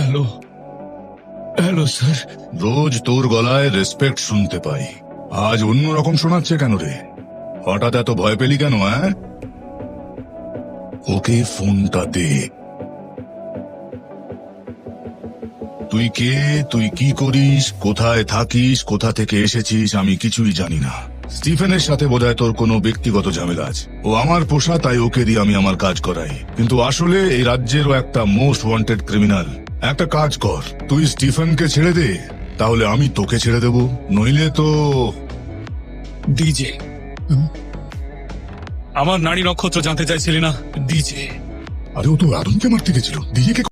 Hello hello sir. রোজ তোর গলায় respect শুনতে পাই, আজ অন্যরকম শোনাচ্ছে কেন রে? হঠাৎ এত ভয় পেলি কেন? ওকে ফোনটা দে। তুই কে, তুই কি করিস, কোথায় থাকিস, কোথা থেকে এসেছিস আমি কিছুই জানি না। স্টিফেনের সাথে বোধহয় তোর কোনো ব্যক্তিগত ঝামেলা আছে। ও আমার পোষা, তাই ওকে দিয়ে আমি আমার কাজ করাই, কিন্তু আসলে এই রাজ্যেরও একটা মোস্ট ওয়ান্টেড ক্রিমিনাল। একটা কাজ কর, তুই স্টিফেনকে ছেড়ে দে, তাহলে আমি তোকে ছেড়ে দেব, নইলে তো। ডিজে, আমার নারী নক্ষত্র জানতে চাইছিলি না? ডিজে। আরে ও তো আদমকে মারতে গেছিল, ডিজেকে